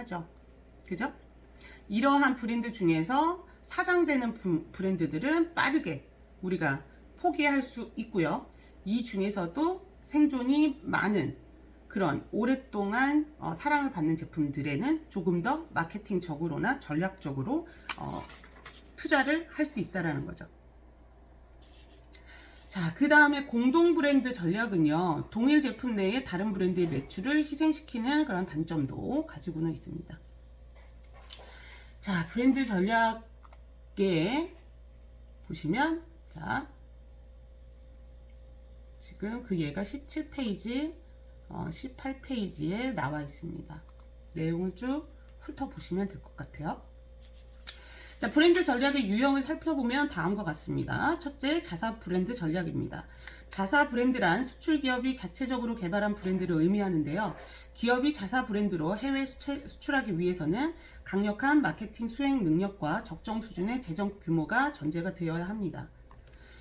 하죠. 그죠? 이러한 브랜드 중에서 사장되는 브랜드들은 빠르게 우리가 포기할 수 있고요. 이 중에서도 생존이 많은 그런 오랫동안 사랑을 받는 제품들에는 조금 더 마케팅적으로나 전략적으로 투자를 할 수 있다는 거죠. 자, 그 다음에 공동 브랜드 전략은요, 동일 제품 내에 다른 브랜드의 매출을 희생시키는 그런 단점도 가지고는 있습니다. 자, 브랜드 전략에 보시면, 자, 지금 그 얘가 17페이지, 18페이지에 나와 있습니다. 내용을 쭉 훑어보시면 될 것 같아요. 자, 브랜드 전략의 유형을 살펴보면 다음과 같습니다. 첫째, 자사 브랜드 전략입니다. 자사 브랜드란 수출 기업이 자체적으로 개발한 브랜드를 의미하는데요. 기업이 자사 브랜드로 해외 수출하기 위해서는 강력한 마케팅 수행 능력과 적정 수준의 재정 규모가 전제가 되어야 합니다.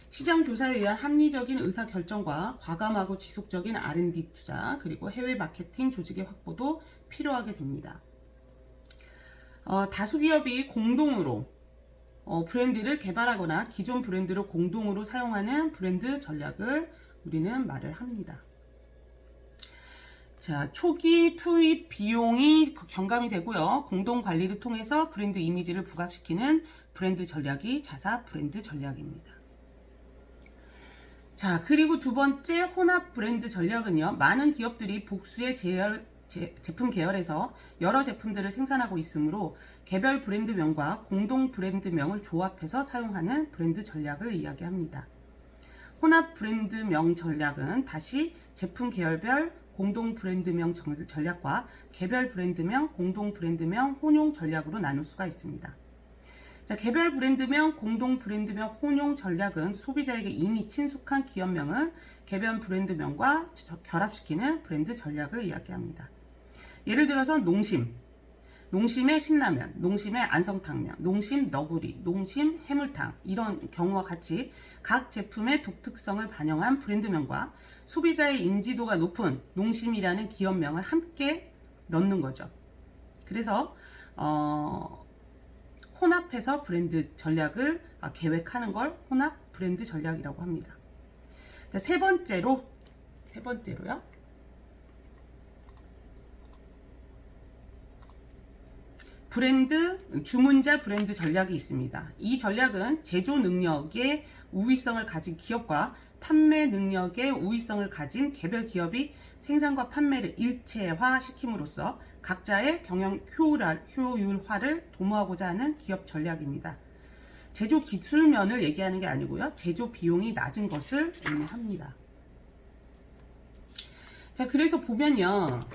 시장 조사에 의한 합리적인 의사결정과 과감하고 지속적인 R&D 투자, 그리고 해외 마케팅 조직의 확보도 필요하게 됩니다. 다수 기업이 공동으로 브랜드를 개발하거나 기존 브랜드를 공동으로 사용하는 브랜드 전략을 우리는 말을 합니다. 자, 초기 투입 비용이 경감이 되고요. 공동 관리를 통해서 브랜드 이미지를 부각시키는 브랜드 전략이 자사 브랜드 전략입니다. 자, 그리고 두 번째 혼합 브랜드 전략은요. 많은 기업들이 복수의 제품 계열에서 여러 제품들을 생산하고 있으므로 개별 브랜드명과 공동 브랜드명을 조합해서 사용하는 브랜드 전략을 이야기합니다. 혼합 브랜드명 전략은 다시 제품 계열별 공동 브랜드명 전략과 개별 브랜드명, 공동 브랜드명 혼용 전략으로 나눌 수가 있습니다. 자, 개별 브랜드명, 공동 브랜드명 혼용 전략은 소비자에게 이미 친숙한 기업명을 개별 브랜드명과 결합시키는 브랜드 전략을 이야기합니다. 예를 들어서 농심의 신라면, 농심의 안성탕면, 농심 너구리, 농심 해물탕 이런 경우와 같이 각 제품의 독특성을 반영한 브랜드명과 소비자의 인지도가 높은 농심이라는 기업명을 함께 넣는 거죠. 그래서 혼합해서 브랜드 전략을 계획하는 걸 혼합 브랜드 전략이라고 합니다. 자, 세 번째로요. 주문자 브랜드 전략이 있습니다. 이 전략은 제조 능력의 우위성을 가진 기업과 판매 능력의 우위성을 가진 개별 기업이 생산과 판매를 일체화시킴으로써 각자의 경영 효율화를 도모하고자 하는 기업 전략입니다. 제조 기술면을 얘기하는 게 아니고요. 제조 비용이 낮은 것을 의미합니다. 자, 그래서 보면요.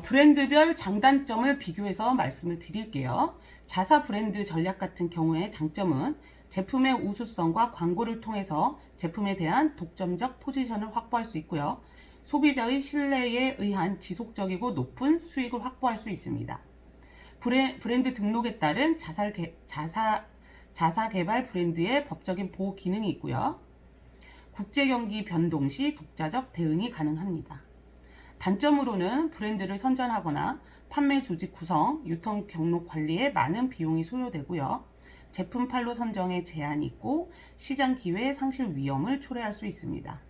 브랜드별 장단점을 비교해서 말씀을 드릴게요. 자사 브랜드 전략 같은 경우의 장점은 제품의 우수성과 광고를 통해서 제품에 대한 독점적 포지션을 확보할 수 있고요. 소비자의 신뢰에 의한 지속적이고 높은 수익을 확보할 수 있습니다. 브랜드 등록에 따른 자사 개발 브랜드의 법적인 보호 기능이 있고요. 국제 경기 변동 시 독자적 대응이 가능합니다. 단점으로는 브랜드를 선전하거나 판매 조직 구성, 유통 경로 관리에 많은 비용이 소요되고요. 제품 판로 선정에 제한이 있고 시장 기회 상실 위험을 초래할 수 있습니다.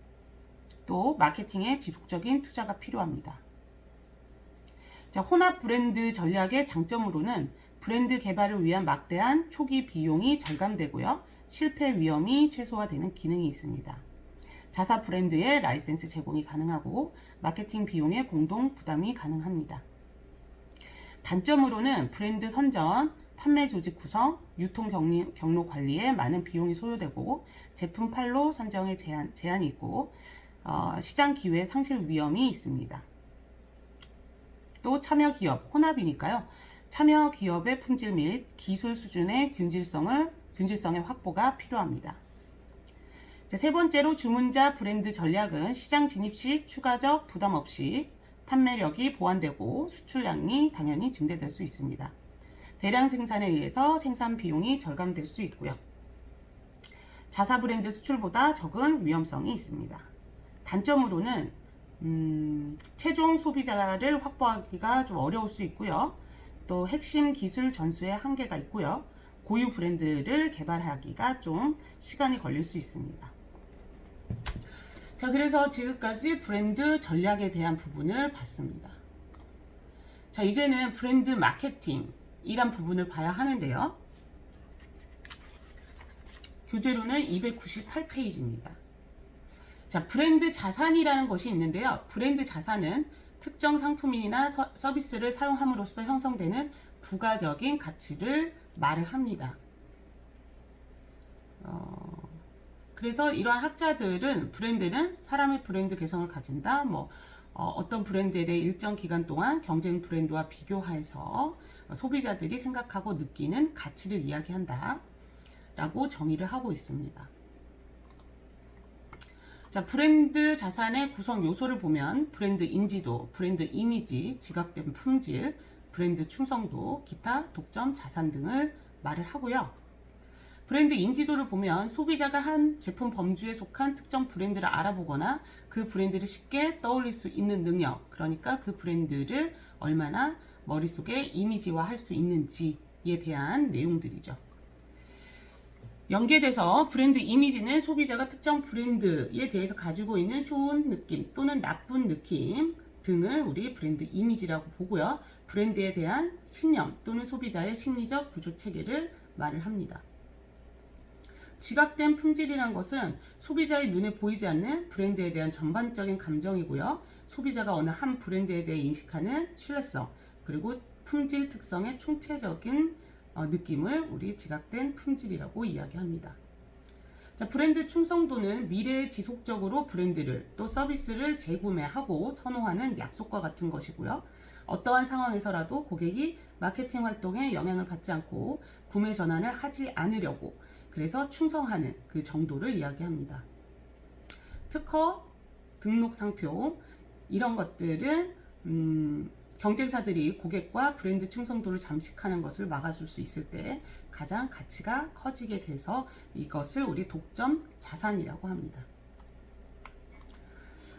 또 마케팅에 지속적인 투자가 필요합니다. 자, 혼합 브랜드 전략의 장점으로는 브랜드 개발을 위한 막대한 초기 비용이 절감되고요. 실패 위험이 최소화되는 기능이 있습니다. 자사 브랜드의 라이센스 제공이 가능하고 마케팅 비용의 공동 부담이 가능합니다. 단점으로는 브랜드 선전, 판매 조직 구성, 유통 경로 관리에 많은 비용이 소요되고 제품 판로 선정에 제한이 있고 시장 기회 상실 위험이 있습니다. 또 참여 기업, 혼합이니까요. 참여 기업의 품질 및 기술 수준의 균질성의 확보가 필요합니다. 세 번째로 주문자 브랜드 전략은 시장 진입 시 추가적 부담 없이 판매력이 보완되고 수출량이 당연히 증대될 수 있습니다. 대량 생산에 의해서 생산 비용이 절감될 수 있고요. 자사 브랜드 수출보다 적은 위험성이 있습니다. 단점으로는 최종 소비자를 확보하기가 좀 어려울 수 있고요. 또 핵심 기술 전수에 한계가 있고요. 고유 브랜드를 개발하기가 좀 시간이 걸릴 수 있습니다. 자, 그래서 지금까지 브랜드 전략에 대한 부분을 봤습니다. 자, 이제는 브랜드 마케팅이란 부분을 봐야 하는데요. 교재로는 298페이지입니다. 자, 브랜드 자산이라는 것이 있는데요. 브랜드 자산은 특정 상품이나 서비스를 사용함으로써 형성되는 부가적인 가치를 말을 합니다. 그래서 이러한 학자들은 브랜드는 사람의 브랜드 개성을 가진다. 어떤 브랜드에 대해 일정 기간 동안 경쟁 브랜드와 비교해서 소비자들이 생각하고 느끼는 가치를 이야기한다. 라고 정의를 하고 있습니다. 자, 브랜드 자산의 구성 요소를 보면 브랜드 인지도, 브랜드 이미지, 지각된 품질, 브랜드 충성도, 기타 독점 자산 등을 말을 하고요. 브랜드 인지도를 보면 소비자가 한 제품 범주에 속한 특정 브랜드를 알아보거나 그 브랜드를 쉽게 떠올릴 수 있는 능력, 그러니까 그 브랜드를 얼마나 머릿속에 이미지화할 수 있는지에 대한 내용들이죠. 연계돼서 브랜드 이미지는 소비자가 특정 브랜드에 대해서 가지고 있는 좋은 느낌 또는 나쁜 느낌 등을 우리 브랜드 이미지라고 보고요. 브랜드에 대한 신념 또는 소비자의 심리적 구조 체계를 말을 합니다. 지각된 품질이라는 것은 소비자의 눈에 보이지 않는 브랜드에 대한 전반적인 감정이고요. 소비자가 어느 한 브랜드에 대해 인식하는 신뢰성, 그리고 품질 특성의 총체적인 느낌을 우리 지각된 품질이라고 이야기합니다. 자, 브랜드 충성도는 미래에 지속적으로 브랜드를 또 서비스를 재구매하고 선호하는 약속과 같은 것이고요. 어떠한 상황에서라도 고객이 마케팅 활동에 영향을 받지 않고 구매 전환을 하지 않으려고 그래서 충성하는 그 정도를 이야기합니다. 특허, 등록 상표 이런 것들은 경쟁사들이 고객과 브랜드 충성도를 잠식하는 것을 막아줄 수 있을 때 가장 가치가 커지게 돼서 이것을 우리 독점 자산이라고 합니다.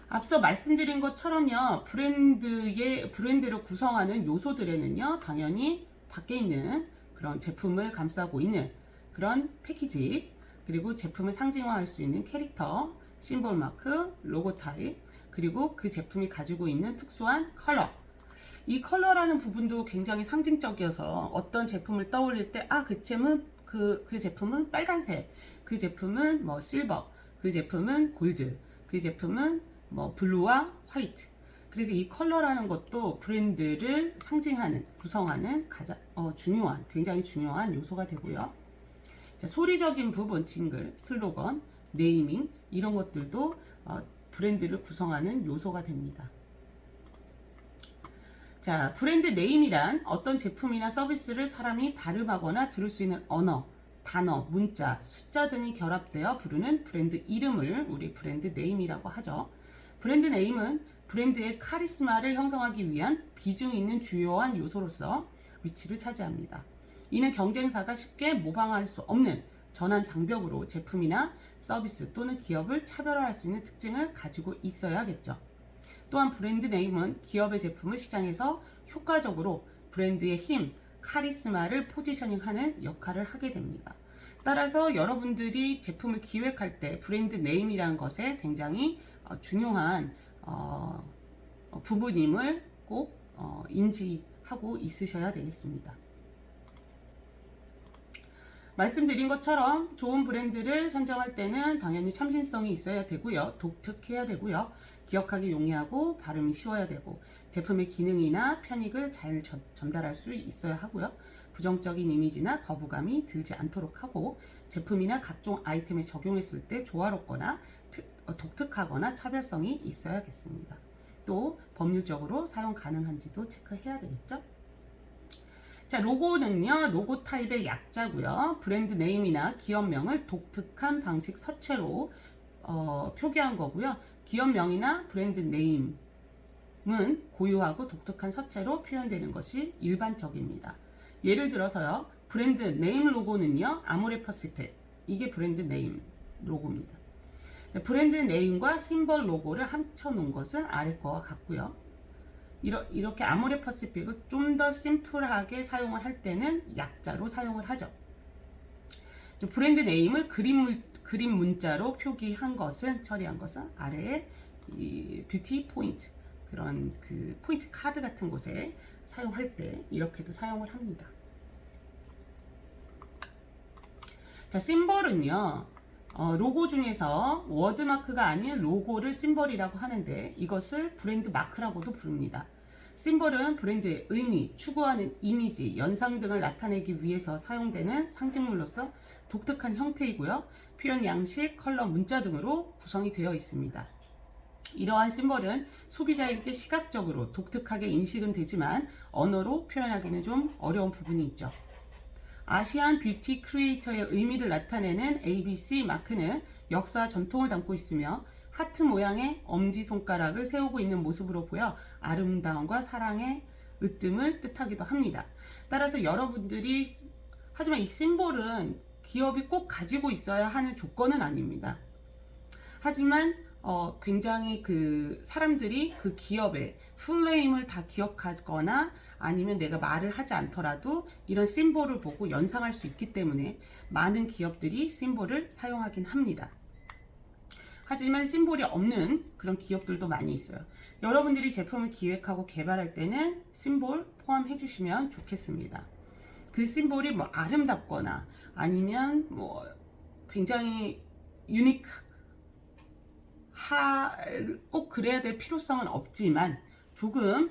앞서 말씀드린 것처럼요, 브랜드를 구성하는 요소들에는요, 당연히 밖에 있는 그런 제품을 감싸고 있는 그런 패키지, 그리고 제품을 상징화할 수 있는 캐릭터, 심볼 마크, 로고 타입, 그리고 그 제품이 가지고 있는 특수한 컬러. 이 컬러라는 부분도 굉장히 상징적이어서 어떤 제품을 떠올릴 때, 그 제품은 빨간색, 그 제품은 실버, 그 제품은 골드, 그 제품은 블루와 화이트. 그래서 이 컬러라는 것도 브랜드를 상징하는, 구성하는 가장 굉장히 중요한 요소가 되고요. 자, 소리적인 부분, 징글, 슬로건, 네이밍 이런 것들도 브랜드를 구성하는 요소가 됩니다. 자, 브랜드 네임이란 어떤 제품이나 서비스를 사람이 발음하거나 들을 수 있는 언어, 단어, 문자, 숫자 등이 결합되어 부르는 브랜드 이름을 우리 브랜드 네임이라고 하죠. 브랜드 네임은 브랜드의 카리스마를 형성하기 위한 비중 있는 주요한 요소로서 위치를 차지합니다. 이는 경쟁사가 쉽게 모방할 수 없는 전환 장벽으로 제품이나 서비스 또는 기업을 차별화할 수 있는 특징을 가지고 있어야겠죠. 또한 브랜드 네임은 기업의 제품을 시장에서 효과적으로 브랜드의 힘, 카리스마를 포지셔닝하는 역할을 하게 됩니다. 따라서 여러분들이 제품을 기획할 때 브랜드 네임이라는 것에 굉장히 중요한 부분임을 꼭 인지하고 있으셔야 되겠습니다. 말씀드린 것처럼 좋은 브랜드를 선정할 때는 당연히 참신성이 있어야 되고요. 독특해야 되고요. 기억하기 용이하고 발음이 쉬워야 되고 제품의 기능이나 편익을 잘 전달할 수 있어야 하고요. 부정적인 이미지나 거부감이 들지 않도록 하고 제품이나 각종 아이템에 적용했을 때 조화롭거나 독특하거나 차별성이 있어야겠습니다. 또 법률적으로 사용 가능한지도 체크해야 되겠죠. 자, 로고는요, 로고 타입의 약자고요. 브랜드 네임이나 기업명을 독특한 방식 서체로 표기한 거고요. 기업명이나 브랜드 네임은 고유하고 독특한 서체로 표현되는 것이 일반적입니다. 예를 들어서요, 브랜드 네임 로고는요, 아모레 퍼시픽, 이게 브랜드 네임 로고입니다. 브랜드 네임과 심벌 로고를 합쳐놓은 것은 아래 거와 같고요. 이렇게 아모레 퍼시픽을 좀 더 심플하게 사용을 할 때는 약자로 사용을 하죠. 브랜드 네임을 그림 문자로 표기한 것은, 처리한 것은 아래에 이 뷰티 포인트, 그런 그 포인트 카드 같은 곳에 사용할 때 이렇게도 사용을 합니다. 자, 심벌은요, 로고 중에서 워드마크가 아닌 로고를 심벌이라고 하는데, 이것을 브랜드 마크라고도 부릅니다. 심벌은 브랜드의 의미, 추구하는 이미지, 연상 등을 나타내기 위해서 사용되는 상징물로서 독특한 형태이고요. 표현 양식, 컬러, 문자 등으로 구성이 되어 있습니다. 이러한 심벌은 소비자에게 시각적으로 독특하게 인식은 되지만 언어로 표현하기는 좀 어려운 부분이 있죠. 아시안 뷰티 크리에이터의 의미를 나타내는 ABC 마크는 역사와 전통을 담고 있으며 하트 모양의 엄지손가락을 세우고 있는 모습으로 보여 아름다움과 사랑의 으뜸을 뜻하기도 합니다. 따라서 여러분들이, 하지만 이 심볼은 기업이 꼭 가지고 있어야 하는 조건은 아닙니다. 하지만 굉장히 그 사람들이 그 기업의 풀네임을 다 기억하거나 아니면 내가 말을 하지 않더라도 이런 심볼을 보고 연상할 수 있기 때문에 많은 기업들이 심볼을 사용하긴 합니다. 하지만 심볼이 없는 그런 기업들도 많이 있어요. 여러분들이 제품을 기획하고 개발할 때는 심볼 포함해 주시면 좋겠습니다. 그 심볼이 뭐 아름답거나 아니면 뭐 굉장히 꼭 그래야 될 필요성은 없지만 조금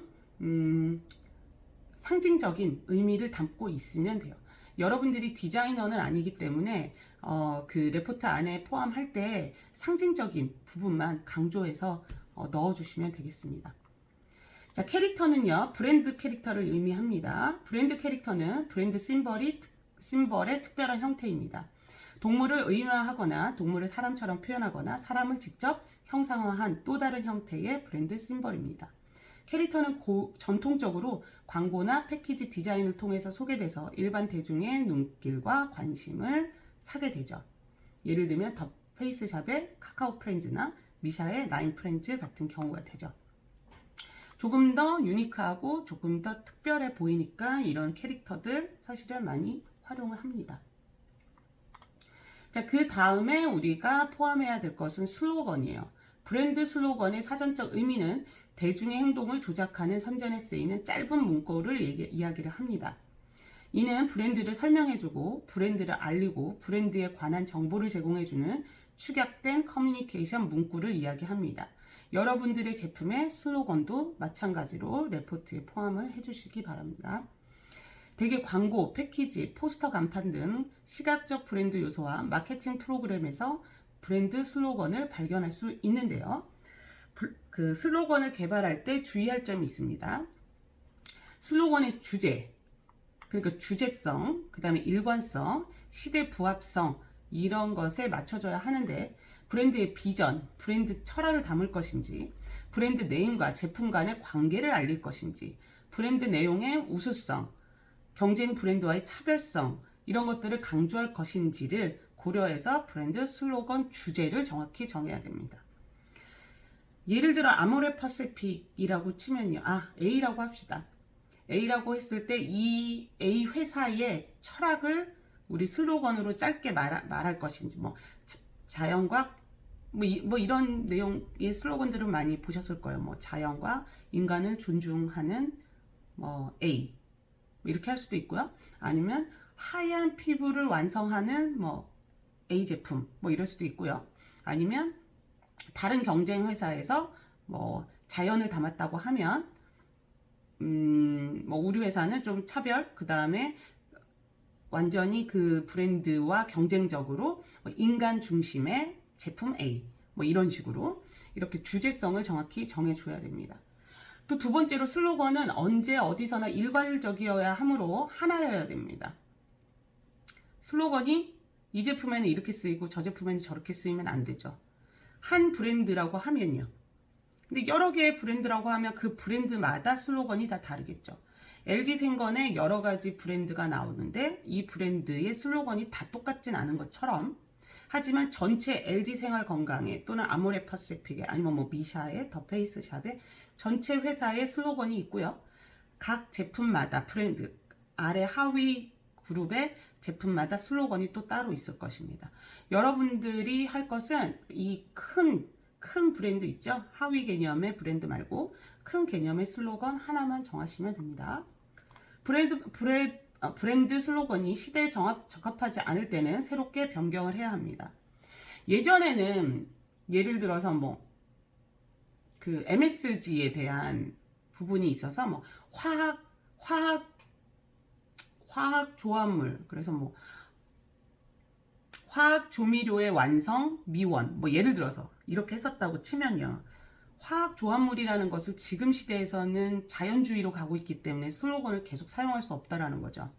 상징적인 의미를 담고 있으면 돼요. 여러분들이 디자이너는 아니기 때문에 그 레포트 안에 포함할 때 상징적인 부분만 강조해서 넣어주시면 되겠습니다. 자, 캐릭터는요, 브랜드 캐릭터를 의미합니다. 브랜드 캐릭터는 브랜드 심벌의 특별한 형태입니다. 동물을 의인화하거나 동물을 사람처럼 표현하거나 사람을 직접 형상화한 또 다른 형태의 브랜드 심벌입니다. 캐릭터는 전통적으로 광고나 패키지 디자인을 통해서 소개돼서 일반 대중의 눈길과 관심을 사게 되죠. 예를 들면 더 페이스샵의 카카오 프렌즈나 미샤의 라인 프렌즈 같은 경우가 되죠. 조금 더 유니크하고 조금 더 특별해 보이니까 이런 캐릭터들 사실은 많이 활용을 합니다. 자, 그 다음에 우리가 포함해야 될 것은 슬로건이에요. 브랜드 슬로건의 사전적 의미는 대중의 행동을 조작하는 선전에 쓰이는 짧은 문구를 이야기를 합니다. 이는 브랜드를 설명해주고 브랜드를 알리고 브랜드에 관한 정보를 제공해주는 축약된 커뮤니케이션 문구를 이야기합니다. 여러분들의 제품의 슬로건도 마찬가지로 레포트에 포함을 해주시기 바랍니다. 대개 광고, 패키지, 포스터 간판 등 시각적 브랜드 요소와 마케팅 프로그램에서 브랜드 슬로건을 발견할 수 있는데요. 그 슬로건을 개발할 때 주의할 점이 있습니다. 슬로건의 주제, 그러니까 주제성, 그 다음에 일관성, 시대 부합성, 이런 것에 맞춰져야 하는데 브랜드의 비전, 브랜드 철학을 담을 것인지, 브랜드 네임과 제품 간의 관계를 알릴 것인지, 브랜드 내용의 우수성, 경쟁 브랜드와의 차별성, 이런 것들을 강조할 것인지를 고려해서 브랜드 슬로건 주제를 정확히 정해야 됩니다. 예를 들어 아모레 퍼시픽이라고 치면요. A라고 합시다. A라고 했을 때 이 A 회사의 철학을 우리 슬로건으로 짧게 말할 것인지, 뭐 자연과 뭐 이런 내용의 슬로건들을 많이 보셨을 거예요. 뭐 자연과 인간을 존중하는 뭐 A, 이렇게 할 수도 있고요. 아니면 하얀 피부를 완성하는 뭐 A 제품, 뭐 이럴 수도 있고요. 아니면 다른 경쟁 회사에서 뭐 자연을 담았다고 하면 뭐 우리 회사는 좀 차별, 그 다음에 완전히 그 브랜드와 경쟁적으로 인간 중심의 제품 A, 뭐 이런 식으로 이렇게 주제성을 정확히 정해줘야 됩니다. 또 두 번째로 슬로건은 언제 어디서나 일괄적이어야 하므로 하나여야 됩니다. 슬로건이 이 제품에는 이렇게 쓰이고 저 제품에는 저렇게 쓰이면 안 되죠. 한 브랜드라고 하면요. 근데 여러 개의 브랜드라고 하면 그 브랜드마다 슬로건이 다 다르겠죠. LG생건에 여러 가지 브랜드가 나오는데 이 브랜드의 슬로건이 다 똑같진 않은 것처럼 하지만 전체 LG생활건강에 또는 아모레퍼시픽에 아니면 뭐 미샤에 더페이스샵에 전체 회사의 슬로건이 있고요. 각 제품마다 브랜드 아래 하위 그룹의 제품마다 슬로건이 또 따로 있을 것입니다. 여러분들이 할 것은 이 큰 브랜드 있죠? 하위 개념의 브랜드 말고 큰 개념의 슬로건 하나만 정하시면 됩니다. 브랜드 슬로건이 시대에 적합하지 않을 때는 새롭게 변경을 해야 합니다. 예전에는 예를 들어서 뭐 그 MSG에 대한 부분이 있어서 뭐 화학 조합물, 그래서 뭐 화학 조미료의 완성 미원, 뭐 예를 들어서 이렇게 했었다고 치면요. 화학 조합물이라는 것을 지금 시대에서는 자연주의로 가고 있기 때문에 슬로건을 계속 사용할 수 없다라는 거죠.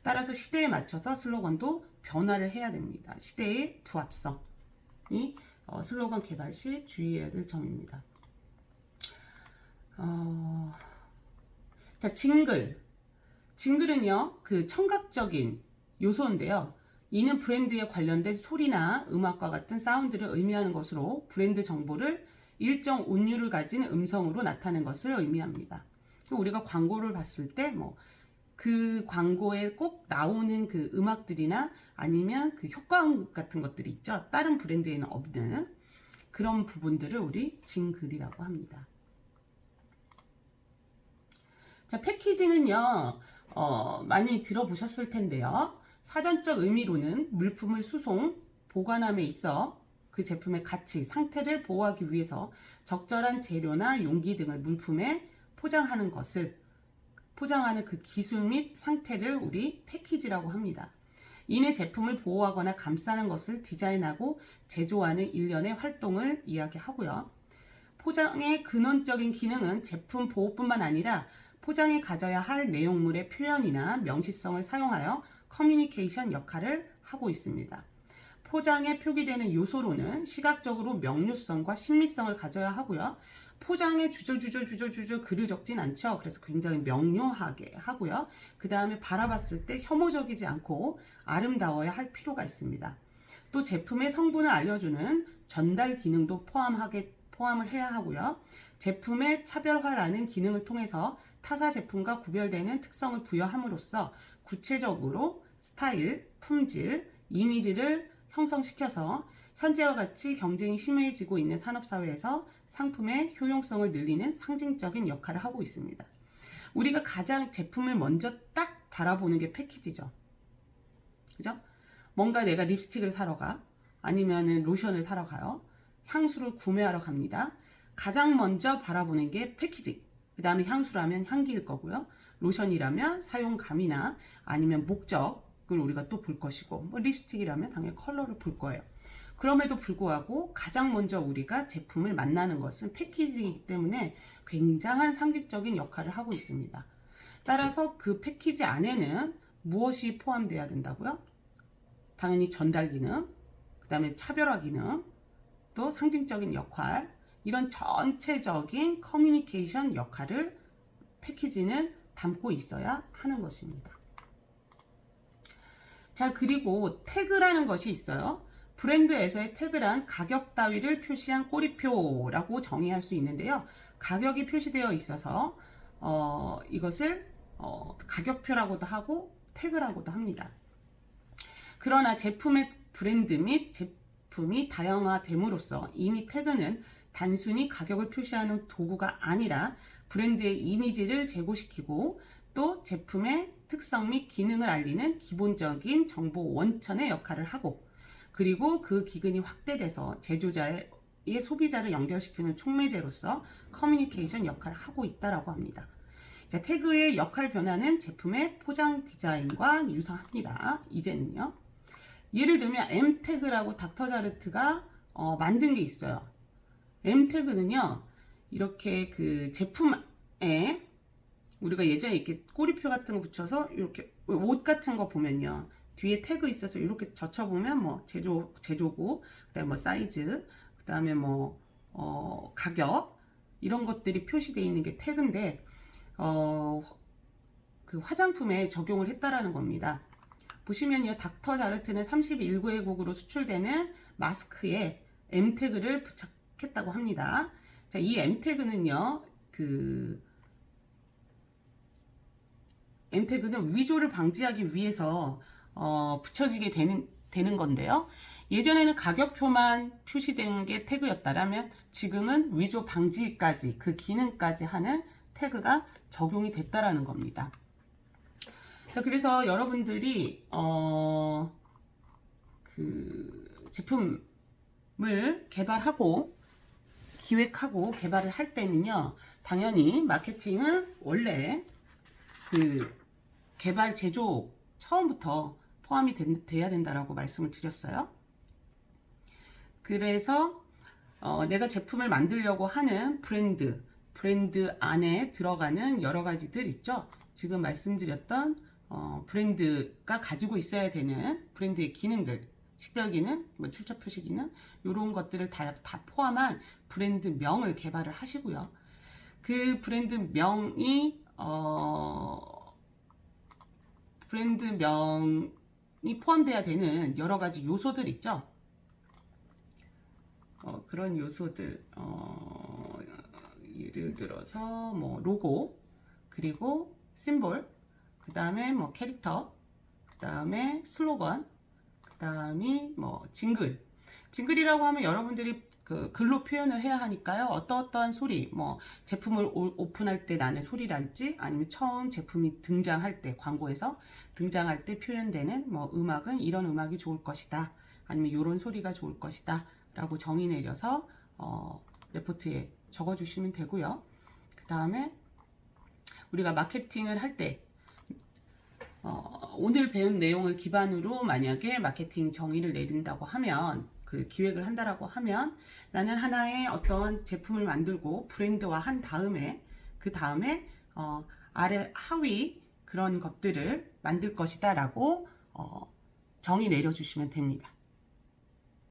따라서 시대에 맞춰서 슬로건도 변화를 해야 됩니다. 시대의 부합성이 슬로건 개발 시 주의해야 될 점입니다. 자, 징글은요, 그 청각적인 요소인데요. 이는 브랜드에 관련된 소리나 음악과 같은 사운드를 의미하는 것으로 브랜드 정보를 일정 운율을 가진 음성으로 나타내는 것을 의미합니다. 우리가 광고를 봤을 때 뭐 그 광고에 꼭 나오는 그 음악들이나 아니면 그 효과음 같은 것들이 있죠. 다른 브랜드에는 없는 그런 부분들을 우리 징글이라고 합니다. 자, 패키지는요, 많이 들어보셨을 텐데요. 사전적 의미로는 물품을 수송, 보관함에 있어 그 제품의 가치, 상태를 보호하기 위해서 적절한 재료나 용기 등을 물품에 포장하는 그 기술 및 상태를 우리 패키지라고 합니다. 이내 제품을 보호하거나 감싸는 것을 디자인하고 제조하는 일련의 활동을 이야기하고요. 포장의 근원적인 기능은 제품 보호뿐만 아니라 포장에 가져야 할 내용물의 표현이나 명시성을 사용하여 커뮤니케이션 역할을 하고 있습니다. 포장에 표기되는 요소로는 시각적으로 명료성과 신미성을 가져야 하고요. 포장에 주저주저 글을 적진 않죠. 그래서 굉장히 명료하게 하고요. 그 다음에 바라봤을 때 혐오적이지 않고 아름다워야 할 필요가 있습니다. 또 제품의 성분을 알려주는 전달 기능도 포함을 해야 하고요. 제품의 차별화라는 기능을 통해서 타사 제품과 구별되는 특성을 부여함으로써 구체적으로 스타일, 품질, 이미지를 형성시켜서 현재와 같이 경쟁이 심해지고 있는 산업사회에서 상품의 효용성을 늘리는 상징적인 역할을 하고 있습니다. 우리가 가장 제품을 먼저 딱 바라보는 게 패키지죠. 그죠? 뭔가 내가 립스틱을 사러 가, 아니면은 로션을 사러 가요. 향수를 구매하러 갑니다. 가장 먼저 바라보는 게 패키지. 그 다음에 향수라면 향기일 거고요. 로션이라면 사용감이나 아니면 목적을 우리가 또 볼 것이고, 뭐 립스틱이라면 당연히 컬러를 볼 거예요. 그럼에도 불구하고 가장 먼저 우리가 제품을 만나는 것은 패키지이기 때문에 굉장한 상징적인 역할을 하고 있습니다. 따라서 그 패키지 안에는 무엇이 포함되어야 된다고요? 당연히 전달 기능, 그 다음에 차별화 기능, 또 상징적인 역할, 이런 전체적인 커뮤니케이션 역할을 패키지는 담고 있어야 하는 것입니다. 자, 그리고 태그라는 것이 있어요. 브랜드에서의 태그란 가격 따위를 표시한 꼬리표라고 정의할 수 있는데요. 가격이 표시되어 있어서 이것을 가격표라고도 하고 태그라고도 합니다. 그러나 제품의 브랜드 및 제품이 다양화됨으로써 이미 태그는 단순히 가격을 표시하는 도구가 아니라 브랜드의 이미지를 제고시키고 또 제품의 특성 및 기능을 알리는 기본적인 정보 원천의 역할을 하고, 그리고 그 기근이 확대돼서 제조자의 소비자를 연결시키는 촉매제로서 커뮤니케이션 역할을 하고 있다고 합니다. 자, 태그의 역할 변화는 제품의 포장 디자인과 유사합니다. 이제는요. 예를 들면 M태그라고 닥터자르트가 만든 게 있어요. M태그는요. 이렇게 그 제품에 우리가 예전에 이렇게 꼬리표 같은 거 붙여서 이렇게 옷 같은 거 보면요. 뒤에 태그 있어서 이렇게 젖혀보면 뭐 제조국, 그다음에 뭐 사이즈, 그다음에 뭐 가격 이런 것들이 표시되어 있는 게 태그인데 그 화장품에 적용을 했다라는 겁니다. 보시면요, 닥터 자르트는 31개국으로 수출되는 마스크에 M 태그를 부착했다고 합니다. 자, 이 M 태그는요, M 태그는 위조를 방지하기 위해서 붙여지게 되는 건데요. 예전에는 가격표만 표시된 게 태그였다라면 지금은 위조 방지까지 그 기능까지 하는 태그가 적용이 됐다라는 겁니다. 자, 그래서 여러분들이 제품을 개발하고 기획하고 개발을 할 때는요, 당연히 마케팅은 원래 개발 제조 처음부터 포함이 돼야 된다라고 말씀을 드렸어요. 그래서 내가 제품을 만들려고 하는 브랜드 안에 들어가는 여러 가지들 있죠. 지금 말씀드렸던 브랜드가 가지고 있어야 되는 브랜드의 기능들, 식별기능, 뭐 출처 표시 기능, 이런 것들을 다 포함한 브랜드명을 개발을 하시고요. 그 브랜드명이 포함돼야 되는 여러 가지 요소들 있죠. 그런 요소들, 예를 들어서 뭐 로고, 그리고 심볼, 그 다음에 뭐 캐릭터, 그 다음에 슬로건, 그 다음이 뭐 징글이라고 하면 여러분들이 글로 표현을 해야 하니까요. 어떠한 소리, 뭐 제품을 오픈할 때 나는 소리랄지, 아니면 처음 제품이 등장할 때, 광고에서 등장할 때 표현되는 뭐 음악은 이런 음악이 좋을 것이다, 아니면 이런 소리가 좋을 것이다 라고 정의 내려서 레포트에 적어주시면 되고요. 그 다음에 우리가 마케팅을 할 때 오늘 배운 내용을 기반으로 만약에 마케팅 정의를 내린다고 하면, 기획을 한다라고 하면, 나는 하나의 어떤 제품을 만들고 브랜드화 한 다음에 그 다음에 아래 하위 그런 것들을 만들 것이다 라고 정의 내려주시면 됩니다.